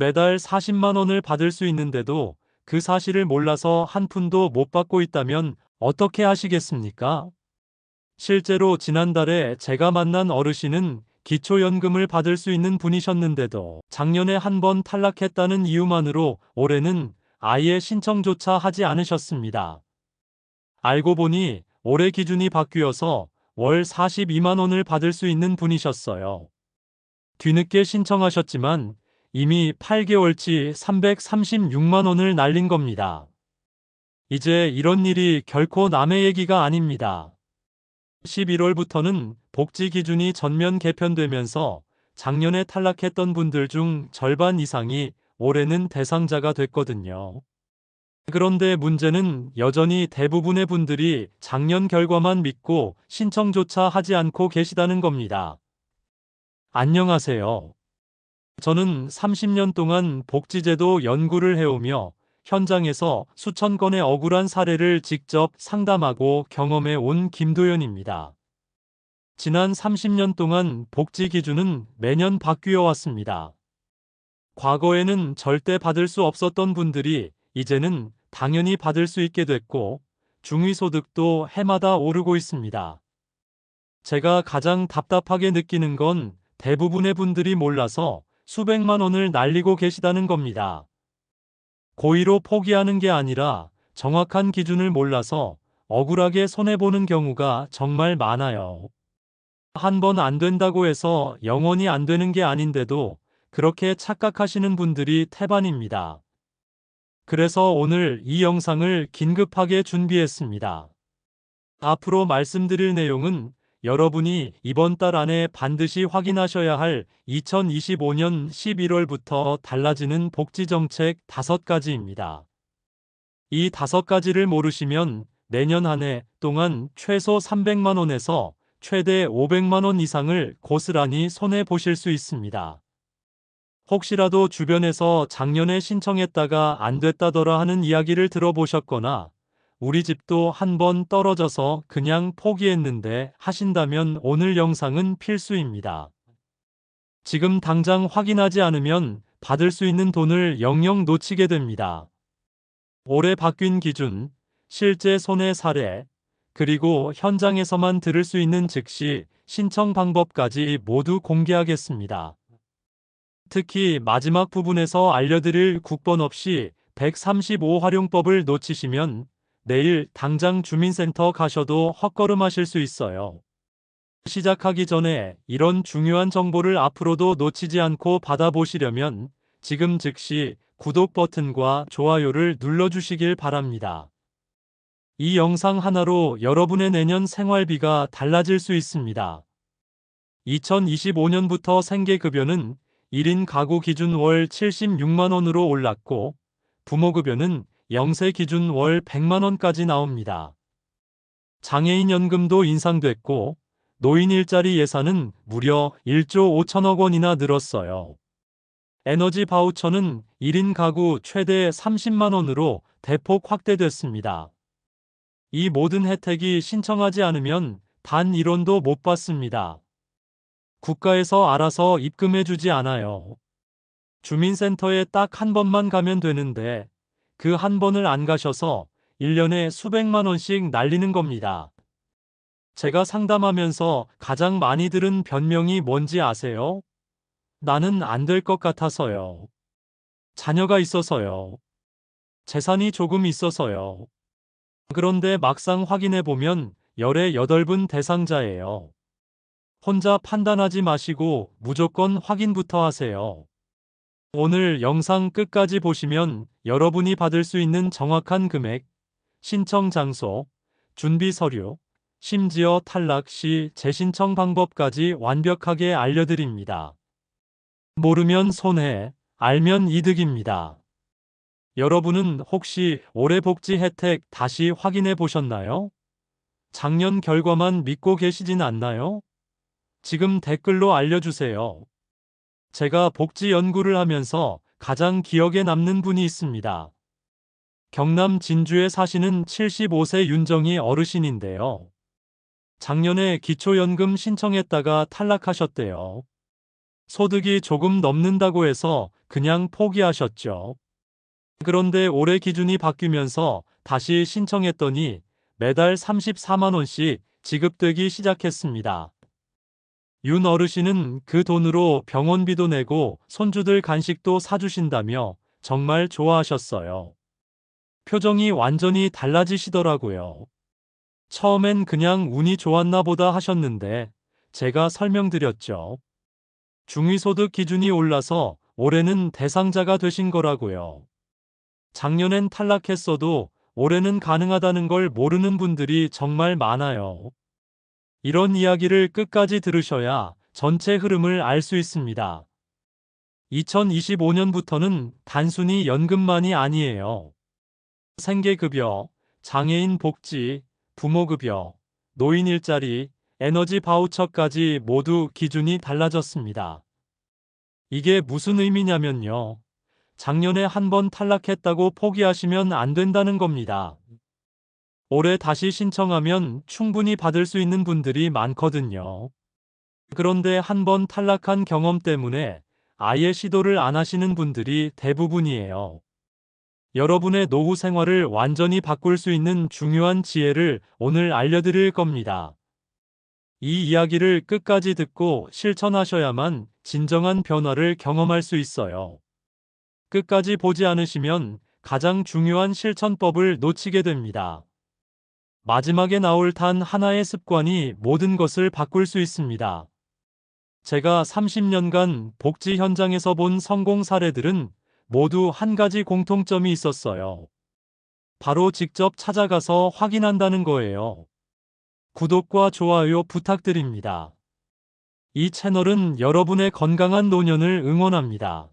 매달 40만 원을 받을 수 있는데도 그 사실을 몰라서 한 푼도 못 받고 있다면 어떻게 하시겠습니까? 실제로 지난달에 제가 만난 어르신은 기초연금을 받을 수 있는 분이셨는데도 작년에 한 번 탈락했다는 이유만으로 올해는 아예 신청조차 하지 않으셨습니다. 알고 보니 올해 기준이 바뀌어서 월 42만 원을 받을 수 있는 분이셨어요. 뒤늦게 신청하셨지만 이미 8개월치 336만 원을 날린 겁니다. 이제 이런 일이 결코 남의 얘기가 아닙니다. 11월부터는 복지 기준이 전면 개편되면서 작년에 탈락했던 분들 중 절반 이상이 올해는 대상자가 됐거든요. 그런데 문제는 여전히 대부분의 분들이 작년 결과만 믿고 신청조차 하지 않고 계시다는 겁니다. 안녕하세요. 저는 30년 동안 복지제도 연구를 해오며 현장에서 수천 건의 억울한 사례를 직접 상담하고 경험해 온 김도연입니다. 지난 30년 동안 복지 기준은 매년 바뀌어 왔습니다. 과거에는 절대 받을 수 없었던 분들이 이제는 당연히 받을 수 있게 됐고 중위소득도 해마다 오르고 있습니다. 제가 가장 답답하게 느끼는 건 대부분의 분들이 몰라서 수백만 원을 날리고 계시다는 겁니다. 고의로 포기하는 게 아니라 정확한 기준을 몰라서 억울하게 손해보는 경우가 정말 많아요. 한 번 안 된다고 해서 영원히 안 되는 게 아닌데도 그렇게 착각하시는 분들이 태반입니다. 그래서 오늘 이 영상을 긴급하게 준비했습니다. 앞으로 말씀드릴 내용은 여러분이 이번 달 안에 반드시 확인하셔야 할 2025년 11월부터 달라지는 복지정책 5가지입니다. 이 5가지를 모르시면 내년 한 해 동안 최소 300만 원에서 최대 500만 원 이상을 고스란히 손해보실 수 있습니다. 혹시라도 주변에서 작년에 신청했다가 안 됐다더라 하는 이야기를 들어보셨거나 우리 집도 한 번 떨어져서 그냥 포기했는데 하신다면 오늘 영상은 필수입니다. 지금 당장 확인하지 않으면 받을 수 있는 돈을 영영 놓치게 됩니다. 올해 바뀐 기준, 실제 손해 사례, 그리고 현장에서만 들을 수 있는 즉시 신청 방법까지 모두 공개하겠습니다. 특히 마지막 부분에서 알려드릴 국번 없이 135 활용법을 놓치시면 내일 당장 주민센터 가셔도 헛걸음하실 수 있어요. 시작하기 전에 이런 중요한 정보를 앞으로도 놓치지 않고 받아보시려면 지금 즉시 구독 버튼과 좋아요를 눌러주시길 바랍니다. 이 영상 하나로 여러분의 내년 생활비가 달라질 수 있습니다. 2025년부터 생계급여는 1인 가구 기준 월 76만 원으로 올랐고 부모급여는 0세 기준 월 100만 원까지 나옵니다. 장애인 연금도 인상됐고 노인 일자리 예산은 무려 1조 5천억 원이나 늘었어요. 에너지 바우처는 1인 가구 최대 30만 원으로 대폭 확대됐습니다. 이 모든 혜택이 신청하지 않으면 단 1원도 못 받습니다. 국가에서 알아서 입금해주지 않아요. 주민센터에 딱 한 번만 가면 되는데 그 한 번을 안 가셔서 1년에 수백만 원씩 날리는 겁니다. 제가 상담하면서 가장 많이 들은 변명이 뭔지 아세요? 나는 안 될 것 같아서요. 자녀가 있어서요. 재산이 조금 있어서요. 그런데 막상 확인해보면 열의 8분 대상자예요. 혼자 판단하지 마시고 무조건 확인부터 하세요. 오늘 영상 끝까지 보시면 여러분이 받을 수 있는 정확한 금액, 신청 장소, 준비 서류, 심지어 탈락 시 재신청 방법까지 완벽하게 알려드립니다. 모르면 손해, 알면 이득입니다. 여러분은 혹시 올해 복지 혜택 다시 확인해 보셨나요? 작년 결과만 믿고 계시진 않나요? 지금 댓글로 알려주세요. 제가 복지 연구를 하면서 가장 기억에 남는 분이 있습니다. 경남 진주에 사시는 75세 윤정희 어르신인데요. 작년에 기초연금 신청했다가 탈락하셨대요. 소득이 조금 넘는다고 해서 그냥 포기하셨죠. 그런데 올해 기준이 바뀌면서 다시 신청했더니 매달 34만 원씩 지급되기 시작했습니다. 윤 어르신은 그 돈으로 병원비도 내고 손주들 간식도 사주신다며 정말 좋아하셨어요. 표정이 완전히 달라지시더라고요. 처음엔 그냥 운이 좋았나 보다 하셨는데 제가 설명드렸죠. 중위소득 기준이 올라서 올해는 대상자가 되신 거라고요. 작년엔 탈락했어도 올해는 가능하다는 걸 모르는 분들이 정말 많아요. 이런 이야기를 끝까지 들으셔야 전체 흐름을 알 수 있습니다. 2025년부터는 단순히 연금만이 아니에요. 생계급여, 장애인 복지, 부모급여, 노인 일자리, 에너지 바우처까지 모두 기준이 달라졌습니다. 이게 무슨 의미냐면요. 작년에 한 번 탈락했다고 포기하시면 안 된다는 겁니다. 올해 다시 신청하면 충분히 받을 수 있는 분들이 많거든요. 그런데 한 번 탈락한 경험 때문에 아예 시도를 안 하시는 분들이 대부분이에요. 여러분의 노후 생활을 완전히 바꿀 수 있는 중요한 지혜를 오늘 알려드릴 겁니다. 이 이야기를 끝까지 듣고 실천하셔야만 진정한 변화를 경험할 수 있어요. 끝까지 보지 않으시면 가장 중요한 실천법을 놓치게 됩니다. 마지막에 나올 단 하나의 습관이 모든 것을 바꿀 수 있습니다. 제가 30년간 복지 현장에서 본 성공 사례들은 모두 한 가지 공통점이 있었어요. 바로 직접 찾아가서 확인한다는 거예요. 구독과 좋아요 부탁드립니다. 이 채널은 여러분의 건강한 노년을 응원합니다.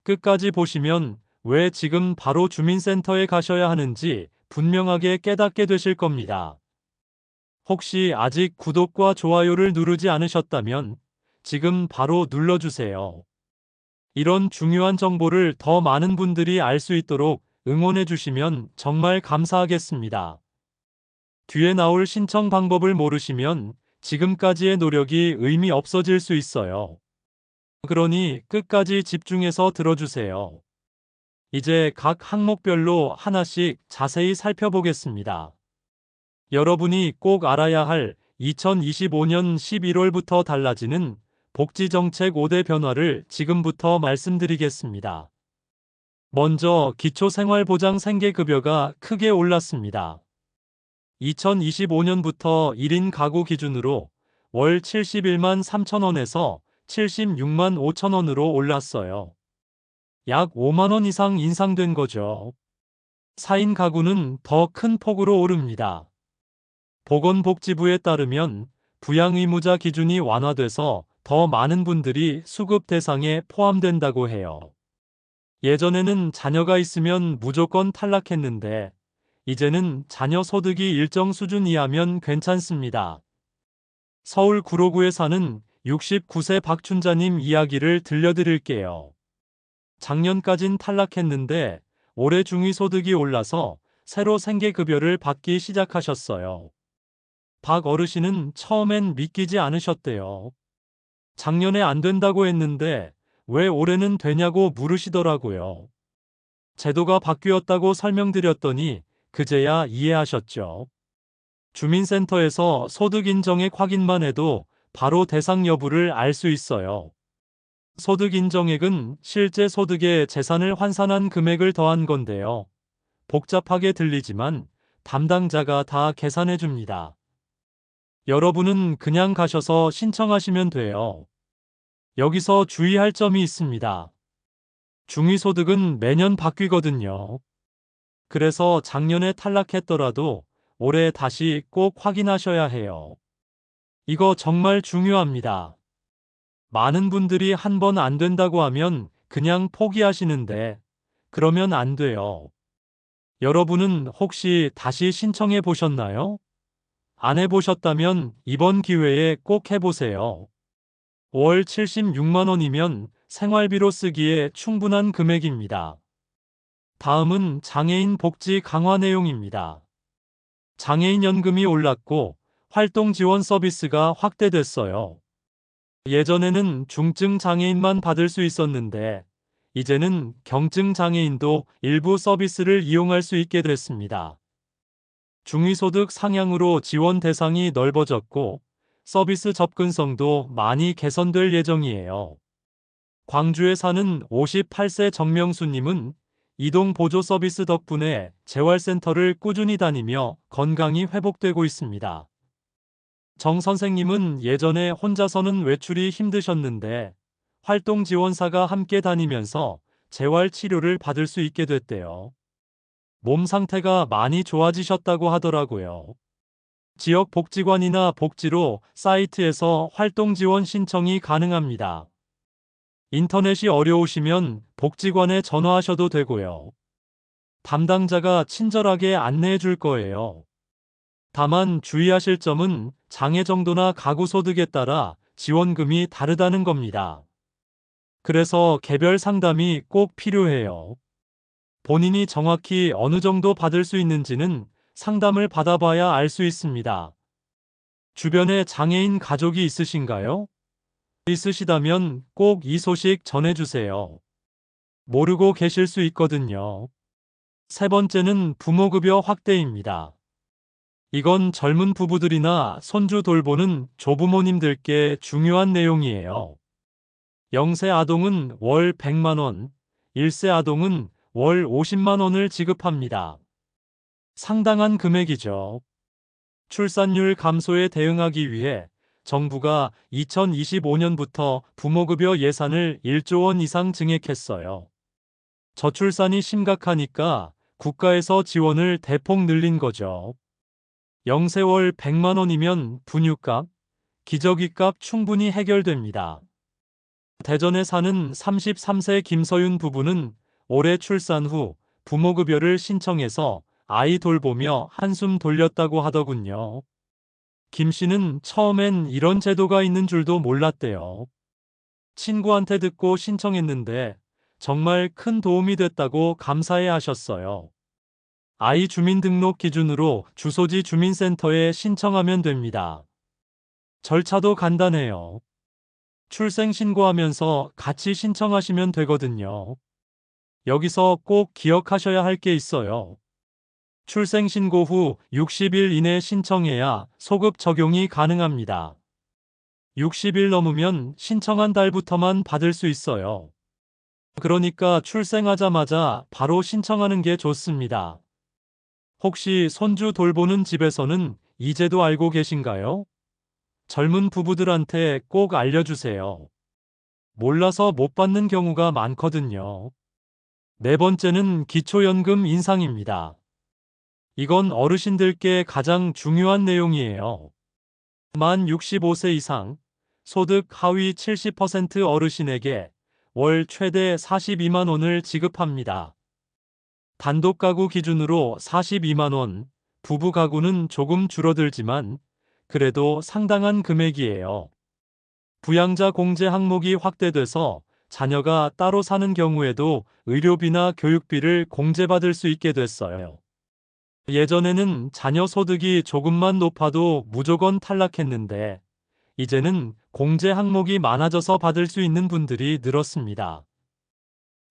끝까지 보시면 왜 지금 바로 주민센터에 가셔야 하는지 분명하게 깨닫게 되실 겁니다. 혹시 아직 구독과 좋아요를 누르지 않으셨다면 지금 바로 눌러주세요. 이런 중요한 정보를 더 많은 분들이 알 수 있도록 응원해 주시면 정말 감사하겠습니다. 뒤에 나올 신청 방법을 모르시면 지금까지의 노력이 의미 없어질 수 있어요. 그러니 끝까지 집중해서 들어주세요. 이제 각 항목별로 하나씩 자세히 살펴보겠습니다. 여러분이 꼭 알아야 할 2025년 11월부터 달라지는 복지정책 5대 변화를 지금부터 말씀드리겠습니다. 먼저 기초생활보장 생계급여가 크게 올랐습니다. 2025년부터 1인 가구 기준으로 월 71만 3천 원에서 76만 5천 원으로 올랐어요. 약 5만 원 이상 인상된 거죠. 4인 가구는 더 큰 폭으로 오릅니다. 보건복지부에 따르면 부양 의무자 기준이 완화돼서 더 많은 분들이 수급 대상에 포함된다고 해요. 예전에는 자녀가 있으면 무조건 탈락했는데 이제는 자녀 소득이 일정 수준 이하면 괜찮습니다. 서울 구로구에 사는 69세 박춘자님 이야기를 들려드릴게요. 작년까진 탈락했는데 올해 중위소득이 올라서 새로 생계급여를 받기 시작하셨어요. 박 어르신은 처음엔 믿기지 않으셨대요. 작년에 안 된다고 했는데 왜 올해는 되냐고 물으시더라고요. 제도가 바뀌었다고 설명드렸더니 그제야 이해하셨죠. 주민센터에서 소득 인정액 확인만 해도 바로 대상 여부를 알 수 있어요. 소득 인정액은 실제 소득에 재산을 환산한 금액을 더한 건데요. 복잡하게 들리지만 담당자가 다 계산해 줍니다. 여러분은 그냥 가셔서 신청하시면 돼요. 여기서 주의할 점이 있습니다. 중위소득은 매년 바뀌거든요. 그래서 작년에 탈락했더라도 올해 다시 꼭 확인하셔야 해요. 이거 정말 중요합니다. 많은 분들이 한 번 안 된다고 하면 그냥 포기하시는데 그러면 안 돼요. 여러분은 혹시 다시 신청해 보셨나요? 안 해보셨다면 이번 기회에 꼭 해보세요. 월 76만 원이면 생활비로 쓰기에 충분한 금액입니다. 다음은 장애인 복지 강화 내용입니다. 장애인 연금이 올랐고 활동 지원 서비스가 확대됐어요. 예전에는 중증 장애인만 받을 수 있었는데 이제는 경증 장애인도 일부 서비스를 이용할 수 있게 됐습니다. 중위소득 상향으로 지원 대상이 넓어졌고 서비스 접근성도 많이 개선될 예정이에요. 광주에 사는 58세 정명수님은 이동 보조 서비스 덕분에 재활센터를 꾸준히 다니며 건강이 회복되고 있습니다. 정 선생님은 예전에 혼자서는 외출이 힘드셨는데 활동지원사가 함께 다니면서 재활치료를 받을 수 있게 됐대요. 몸 상태가 많이 좋아지셨다고 하더라고요. 지역 복지관이나 복지로 사이트에서 활동지원 신청이 가능합니다. 인터넷이 어려우시면 복지관에 전화하셔도 되고요. 담당자가 친절하게 안내해 줄 거예요. 다만 주의하실 점은 장애 정도나 가구 소득에 따라 지원금이 다르다는 겁니다. 그래서 개별 상담이 꼭 필요해요. 본인이 정확히 어느 정도 받을 수 있는지는 상담을 받아봐야 알 수 있습니다. 주변에 장애인 가족이 있으신가요? 있으시다면 꼭 이 소식 전해주세요. 모르고 계실 수 있거든요. 세 번째는 부모급여 확대입니다. 이건 젊은 부부들이나 손주 돌보는 조부모님들께 중요한 내용이에요. 0세 아동은 월 100만 원, 1세 아동은 월 50만 원을 지급합니다. 상당한 금액이죠. 출산율 감소에 대응하기 위해 정부가 2025년부터 부모급여 예산을 1조 원 이상 증액했어요. 저출산이 심각하니까 국가에서 지원을 대폭 늘린 거죠. 0세월 100만 원이면 분유값, 기저귀값 충분히 해결됩니다. 대전에 사는 33세 김서윤 부부는 올해 출산 후 부모급여를 신청해서 아이 돌보며 한숨 돌렸다고 하더군요. 김 씨는 처음엔 이런 제도가 있는 줄도 몰랐대요. 친구한테 듣고 신청했는데 정말 큰 도움이 됐다고 감사해 하셨어요. 아이 주민등록 기준으로 주소지 주민센터에 신청하면 됩니다. 절차도 간단해요. 출생 신고하면서 같이 신청하시면 되거든요. 여기서 꼭 기억하셔야 할 게 있어요. 출생 신고 후 60일 이내 신청해야 소급 적용이 가능합니다. 60일 넘으면 신청한 달부터만 받을 수 있어요. 그러니까 출생하자마자 바로 신청하는 게 좋습니다. 혹시 손주 돌보는 집에서는 이 제도 알고 계신가요? 젊은 부부들한테 꼭 알려주세요. 몰라서 못 받는 경우가 많거든요. 네 번째는 기초연금 인상입니다. 이건 어르신들께 가장 중요한 내용이에요. 만 65세 이상, 소득 하위 70% 어르신에게 월 최대 42만 원을 지급합니다. 단독 가구 기준으로 42만 원, 부부 가구는 조금 줄어들지만 그래도 상당한 금액이에요. 부양자 공제 항목이 확대돼서 자녀가 따로 사는 경우에도 의료비나 교육비를 공제받을 수 있게 됐어요. 예전에는 자녀 소득이 조금만 높아도 무조건 탈락했는데 이제는 공제 항목이 많아져서 받을 수 있는 분들이 늘었습니다.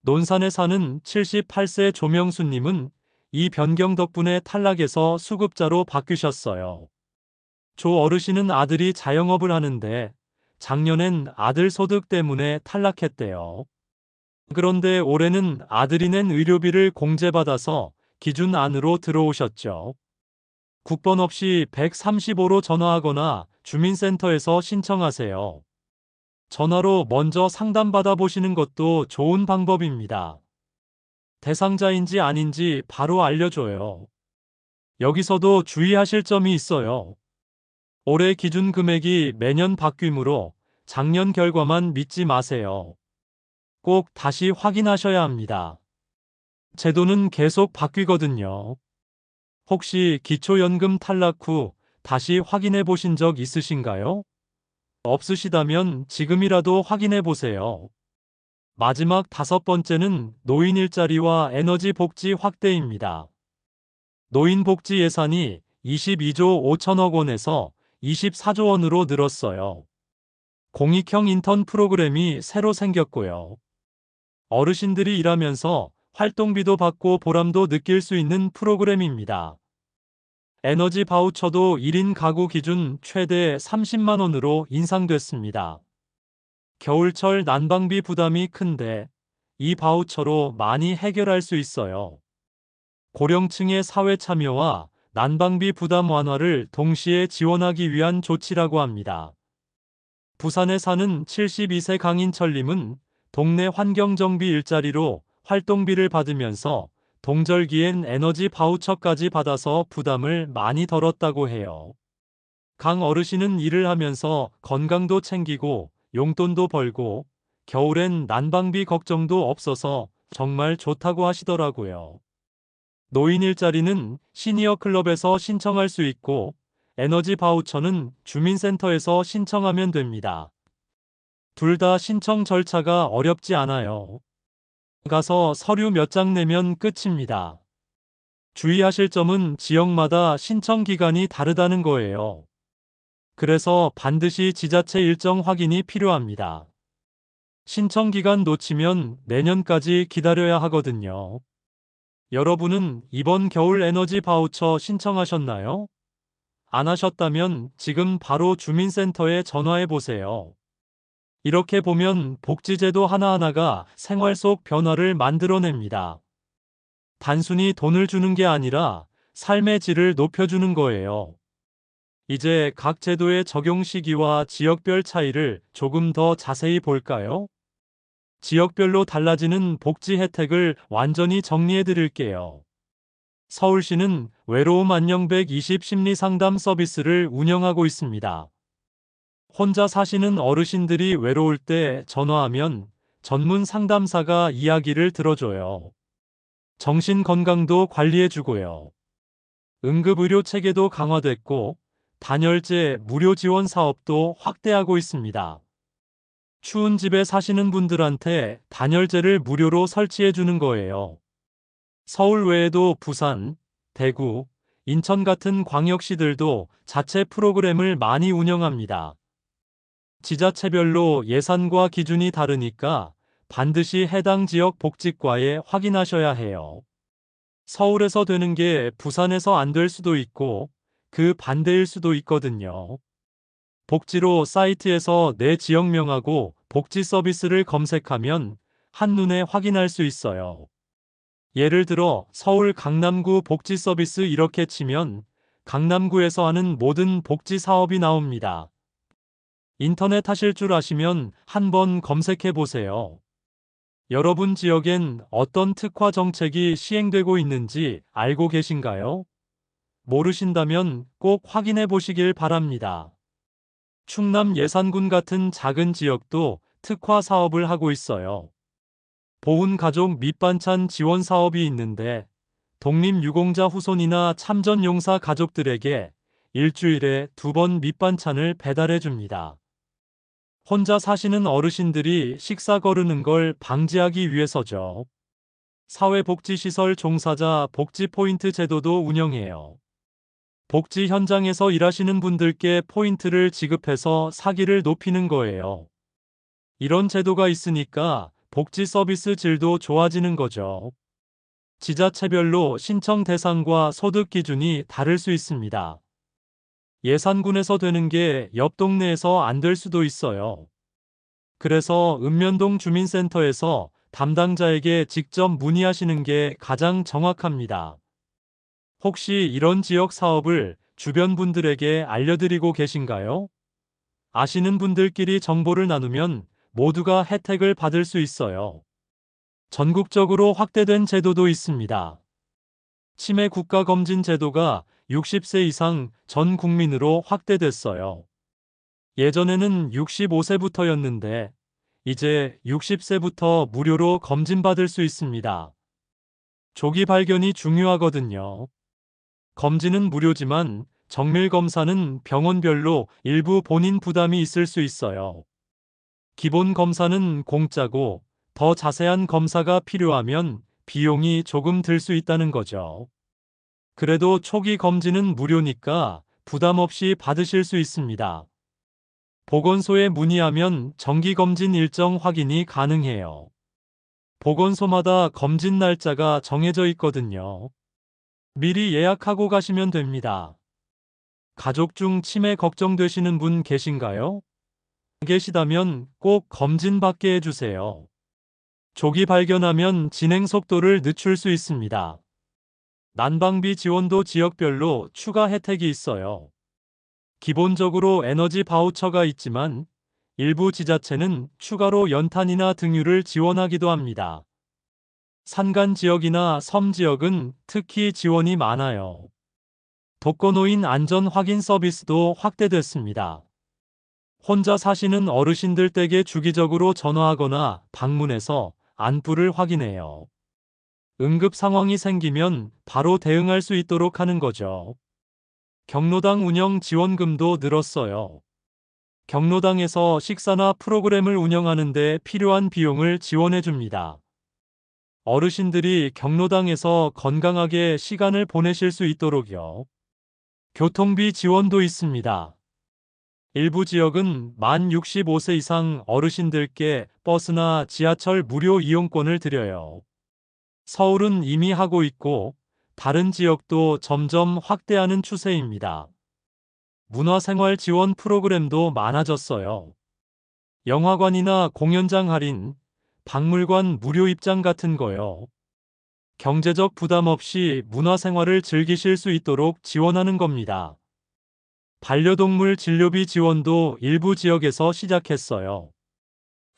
논산에 사는 78세 조명수님은 이 변경 덕분에 탈락해서 수급자로 바뀌셨어요. 조 어르신은 아들이 자영업을 하는데 작년엔 아들 소득 때문에 탈락했대요. 그런데 올해는 아들이 낸 의료비를 공제받아서 기준 안으로 들어오셨죠. 국번 없이 135로 전화하거나 주민센터에서 신청하세요. 전화로 먼저 상담받아 보시는 것도 좋은 방법입니다. 대상자인지 아닌지 바로 알려줘요. 여기서도 주의하실 점이 있어요. 올해 기준 금액이 매년 바뀌므로 작년 결과만 믿지 마세요. 꼭 다시 확인하셔야 합니다. 제도는 계속 바뀌거든요. 혹시 기초연금 탈락 후 다시 확인해 보신 적 있으신가요? 없으시다면 지금이라도 확인해 보세요. 마지막 다섯 번째는 노인 일자리와 에너지 복지 확대입니다. 노인 복지 예산이 22조 5천억 원에서 24조 원으로 늘었어요. 공익형 인턴 프로그램이 새로 생겼고요. 어르신들이 일하면서 활동비도 받고 보람도 느낄 수 있는 프로그램입니다. 에너지 바우처도 1인 가구 기준 최대 30만 원으로 인상됐습니다. 겨울철 난방비 부담이 큰데 이 바우처로 많이 해결할 수 있어요. 고령층의 사회 참여와 난방비 부담 완화를 동시에 지원하기 위한 조치라고 합니다. 부산에 사는 72세 강인철님은 동네 환경정비 일자리로 활동비를 받으면서 동절기엔 에너지 바우처까지 받아서 부담을 많이 덜었다고 해요. 강 어르신은 일을 하면서 건강도 챙기고 용돈도 벌고 겨울엔 난방비 걱정도 없어서 정말 좋다고 하시더라고요. 노인 일자리는 시니어 클럽에서 신청할 수 있고 에너지 바우처는 주민센터에서 신청하면 됩니다. 둘 다 신청 절차가 어렵지 않아요. 가서 서류 몇 장 내면 끝입니다. 주의하실 점은 지역마다 신청 기간이 다르다는 거예요. 그래서 반드시 지자체 일정 확인이 필요합니다. 신청 기간 놓치면 내년까지 기다려야 하거든요. 여러분은 이번 겨울 에너지 바우처 신청하셨나요? 안 하셨다면 지금 바로 주민센터에 전화해 보세요. 이렇게 보면 복지제도 하나하나가 생활 속 변화를 만들어냅니다. 단순히 돈을 주는 게 아니라 삶의 질을 높여주는 거예요. 이제 각 제도의 적용 시기와 지역별 차이를 조금 더 자세히 볼까요? 지역별로 달라지는 복지 혜택을 완전히 정리해 드릴게요. 서울시는 외로움 안녕 120 심리 상담 서비스를 운영하고 있습니다. 혼자 사시는 어르신들이 외로울 때 전화하면 전문 상담사가 이야기를 들어줘요. 정신 건강도 관리해 주고요. 응급의료 체계도 강화됐고 단열재 무료 지원 사업도 확대하고 있습니다. 추운 집에 사시는 분들한테 단열재를 무료로 설치해 주는 거예요. 서울 외에도 부산, 대구, 인천 같은 광역시들도 자체 프로그램을 많이 운영합니다. 지자체별로 예산과 기준이 다르니까 반드시 해당 지역 복지과에 확인하셔야 해요. 서울에서 되는 게 부산에서 안 될 수도 있고 그 반대일 수도 있거든요. 복지로 사이트에서 내 지역명하고 복지 서비스를 검색하면 한눈에 확인할 수 있어요. 예를 들어 서울 강남구 복지 서비스 이렇게 치면 강남구에서 하는 모든 복지 사업이 나옵니다. 인터넷 하실 줄 아시면 한번 검색해 보세요. 여러분 지역엔 어떤 특화 정책이 시행되고 있는지 알고 계신가요? 모르신다면 꼭 확인해 보시길 바랍니다. 충남 예산군 같은 작은 지역도 특화 사업을 하고 있어요. 보훈가족 밑반찬 지원 사업이 있는데 독립유공자 후손이나 참전용사 가족들에게 일주일에 2번 밑반찬을 배달해 줍니다. 혼자 사시는 어르신들이 식사 거르는 걸 방지하기 위해서죠. 사회복지시설 종사자 복지포인트 제도도 운영해요. 복지 현장에서 일하시는 분들께 포인트를 지급해서 사기를 높이는 거예요. 이런 제도가 있으니까 복지 서비스 질도 좋아지는 거죠. 지자체별로 신청 대상과 소득 기준이 다를 수 있습니다. 예산군에서 되는 게 옆 동네에서 안 될 수도 있어요. 그래서 읍면동 주민센터에서 담당자에게 직접 문의하시는 게 가장 정확합니다. 혹시 이런 지역 사업을 주변 분들에게 알려드리고 계신가요? 아시는 분들끼리 정보를 나누면 모두가 혜택을 받을 수 있어요. 전국적으로 확대된 제도도 있습니다. 치매 국가검진 제도가 60세 이상 전 국민으로 확대됐어요. 예전에는 65세부터였는데 이제 60세부터 무료로 검진받을 수 있습니다. 조기 발견이 중요하거든요. 검진은 무료지만 정밀 검사는 병원별로 일부 본인 부담이 있을 수 있어요. 기본 검사는 공짜고 더 자세한 검사가 필요하면 비용이 조금 들 수 있다는 거죠. 그래도 초기 검진은 무료니까 부담 없이 받으실 수 있습니다. 보건소에 문의하면 정기 검진 일정 확인이 가능해요. 보건소마다 검진 날짜가 정해져 있거든요. 미리 예약하고 가시면 됩니다. 가족 중 치매 걱정되시는 분 계신가요? 계시다면 꼭 검진 받게 해주세요. 조기 발견하면 진행 속도를 늦출 수 있습니다. 난방비 지원도 지역별로 추가 혜택이 있어요. 기본적으로 에너지 바우처가 있지만 일부 지자체는 추가로 연탄이나 등유를 지원하기도 합니다. 산간 지역이나 섬 지역은 특히 지원이 많아요. 독거노인 안전 확인 서비스도 확대됐습니다. 혼자 사시는 어르신들 댁에 주기적으로 전화하거나 방문해서 안부를 확인해요. 응급 상황이 생기면 바로 대응할 수 있도록 하는 거죠. 경로당 운영 지원금도 늘었어요. 경로당에서 식사나 프로그램을 운영하는 데 필요한 비용을 지원해 줍니다. 어르신들이 경로당에서 건강하게 시간을 보내실 수 있도록요. 교통비 지원도 있습니다. 일부 지역은 만 65세 이상 어르신들께 버스나 지하철 무료 이용권을 드려요. 서울은 이미 하고 있고 다른 지역도 점점 확대하는 추세입니다. 문화생활 지원 프로그램도 많아졌어요. 영화관이나 공연장 할인, 박물관 무료 입장 같은 거요. 경제적 부담 없이 문화생활을 즐기실 수 있도록 지원하는 겁니다. 반려동물 진료비 지원도 일부 지역에서 시작했어요.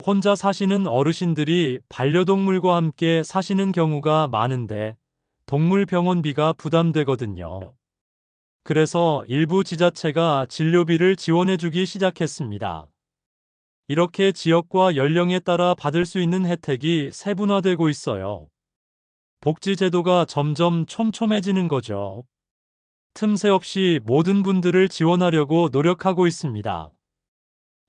혼자 사시는 어르신들이 반려동물과 함께 사시는 경우가 많은데 동물병원비가 부담되거든요. 그래서 일부 지자체가 진료비를 지원해주기 시작했습니다. 이렇게 지역과 연령에 따라 받을 수 있는 혜택이 세분화되고 있어요. 복지제도가 점점 촘촘해지는 거죠. 틈새 없이 모든 분들을 지원하려고 노력하고 있습니다.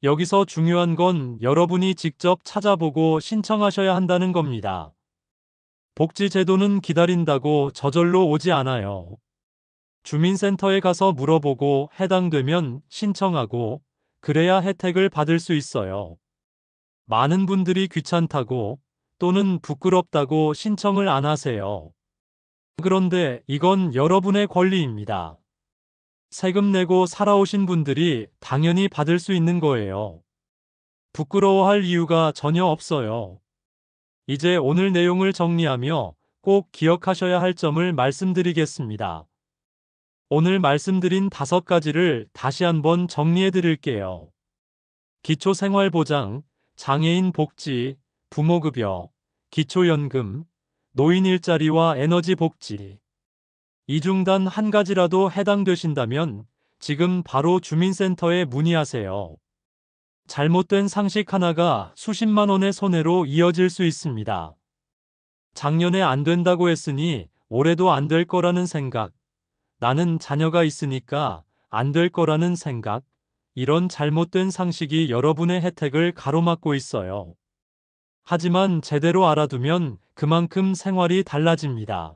여기서 중요한 건 여러분이 직접 찾아보고 신청하셔야 한다는 겁니다. 복지제도는 기다린다고 저절로 오지 않아요. 주민센터에 가서 물어보고 해당되면 신청하고 그래야 혜택을 받을 수 있어요. 많은 분들이 귀찮다고 또는 부끄럽다고 신청을 안 하세요. 그런데 이건 여러분의 권리입니다. 세금 내고 살아오신 분들이 당연히 받을 수 있는 거예요. 부끄러워할 이유가 전혀 없어요. 이제 오늘 내용을 정리하며 꼭 기억하셔야 할 점을 말씀드리겠습니다. 오늘 말씀드린 5가지를 다시 한번 정리해 드릴게요. 기초생활보장, 장애인 복지, 부모급여, 기초연금, 노인 일자리와 에너지 복지. 이 중 단 한 가지라도 해당되신다면 지금 바로 주민센터에 문의하세요. 잘못된 상식 하나가 수십만 원의 손해로 이어질 수 있습니다. 작년에 안 된다고 했으니 올해도 안 될 거라는 생각, 나는 자녀가 있으니까 안 될 거라는 생각, 이런 잘못된 상식이 여러분의 혜택을 가로막고 있어요. 하지만 제대로 알아두면 그만큼 생활이 달라집니다.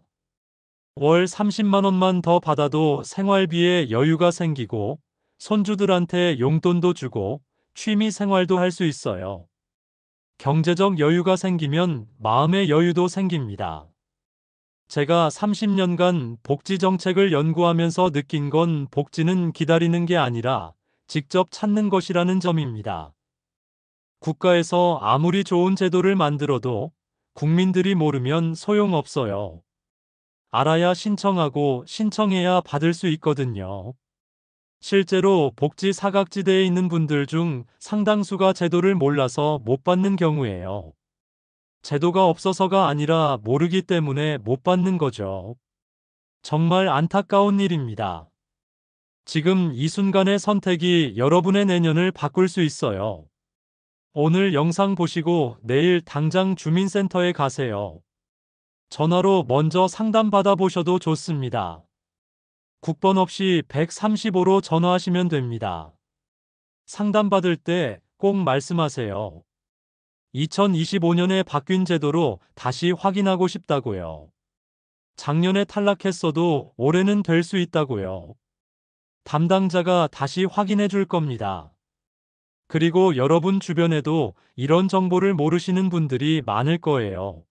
월 30만 원만 더 받아도 생활비에 여유가 생기고 손주들한테 용돈도 주고 취미 생활도 할 수 있어요. 경제적 여유가 생기면 마음의 여유도 생깁니다. 제가 30년간 복지 정책을 연구하면서 느낀 건 복지는 기다리는 게 아니라 직접 찾는 것이라는 점입니다. 국가에서 아무리 좋은 제도를 만들어도 국민들이 모르면 소용없어요. 알아야 신청하고 신청해야 받을 수 있거든요. 실제로 복지 사각지대에 있는 분들 중 상당수가 제도를 몰라서 못 받는 경우예요. 제도가 없어서가 아니라 모르기 때문에 못 받는 거죠. 정말 안타까운 일입니다. 지금 이 순간의 선택이 여러분의 내년을 바꿀 수 있어요. 오늘 영상 보시고 내일 당장 주민센터에 가세요. 전화로 먼저 상담 받아보셔도 좋습니다. 국번 없이 135로 전화하시면 됩니다. 상담받을 때 꼭 말씀하세요. 2025년에 바뀐 제도로 다시 확인하고 싶다고요. 작년에 탈락했어도 올해는 될 수 있다고요. 담당자가 다시 확인해 줄 겁니다. 그리고 여러분 주변에도 이런 정보를 모르시는 분들이 많을 거예요.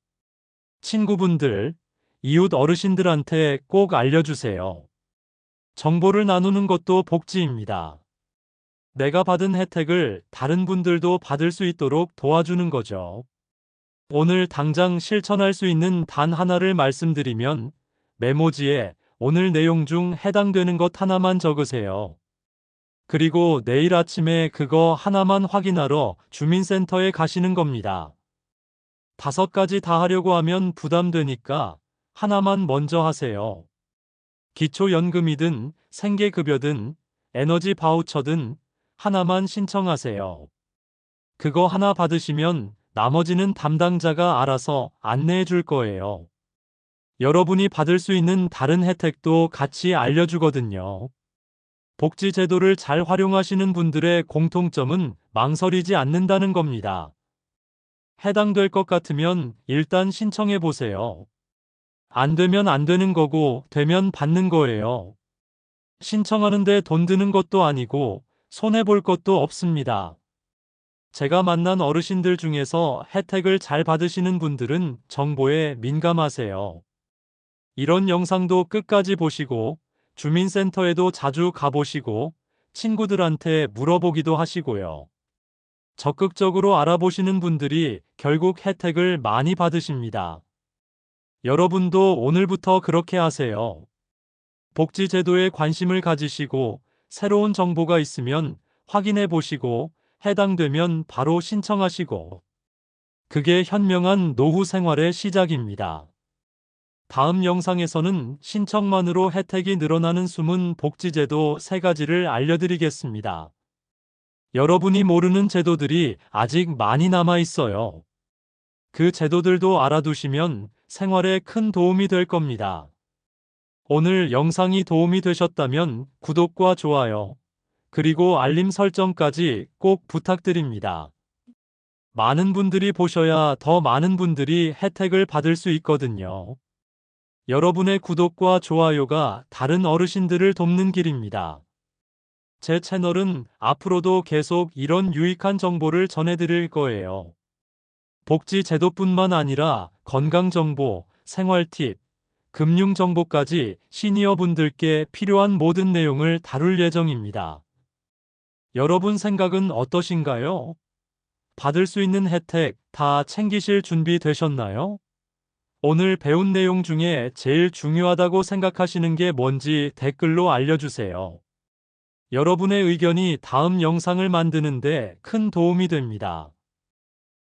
친구분들, 이웃 어르신들한테 꼭 알려주세요. 정보를 나누는 것도 복지입니다. 내가 받은 혜택을 다른 분들도 받을 수 있도록 도와주는 거죠. 오늘 당장 실천할 수 있는 단 하나를 말씀드리면 메모지에 오늘 내용 중 해당되는 것 하나만 적으세요. 그리고 내일 아침에 그거 하나만 확인하러 주민센터에 가시는 겁니다. 5가지 다 하려고 하면 부담되니까 하나만 먼저 하세요. 기초연금이든 생계급여든 에너지 바우처든 하나만 신청하세요. 그거 하나 받으시면 나머지는 담당자가 알아서 안내해 줄 거예요. 여러분이 받을 수 있는 다른 혜택도 같이 알려주거든요. 복지제도를 잘 활용하시는 분들의 공통점은 망설이지 않는다는 겁니다. 해당될 것 같으면 일단 신청해 보세요. 안 되면 안 되는 거고, 되면 받는 거예요. 신청하는데 돈 드는 것도 아니고, 손해볼 것도 없습니다. 제가 만난 어르신들 중에서 혜택을 잘 받으시는 분들은 정보에 민감하세요. 이런 영상도 끝까지 보시고, 주민센터에도 자주 가보시고, 친구들한테 물어보기도 하시고요. 적극적으로 알아보시는 분들이 결국 혜택을 많이 받으십니다. 여러분도 오늘부터 그렇게 하세요. 복지제도에 관심을 가지시고 새로운 정보가 있으면 확인해 보시고 해당되면 바로 신청하시고 그게 현명한 노후 생활의 시작입니다. 다음 영상에서는 신청만으로 혜택이 늘어나는 숨은 복지제도 3가지를 알려드리겠습니다. 여러분이 모르는 제도들이 아직 많이 남아 있어요. 그 제도들도 알아두시면 생활에 큰 도움이 될 겁니다. 오늘 영상이 도움이 되셨다면 구독과 좋아요, 그리고 알림 설정까지 꼭 부탁드립니다. 많은 분들이 보셔야 더 많은 분들이 혜택을 받을 수 있거든요. 여러분의 구독과 좋아요가 다른 어르신들을 돕는 길입니다. 제 채널은 앞으로도 계속 이런 유익한 정보를 전해드릴 거예요. 복지 제도뿐만 아니라 건강정보, 생활팁, 금융정보까지 시니어분들께 필요한 모든 내용을 다룰 예정입니다. 여러분 생각은 어떠신가요? 받을 수 있는 혜택 다 챙기실 준비 되셨나요? 오늘 배운 내용 중에 제일 중요하다고 생각하시는 게 뭔지 댓글로 알려주세요. 여러분의 의견이 다음 영상을 만드는데 큰 도움이 됩니다.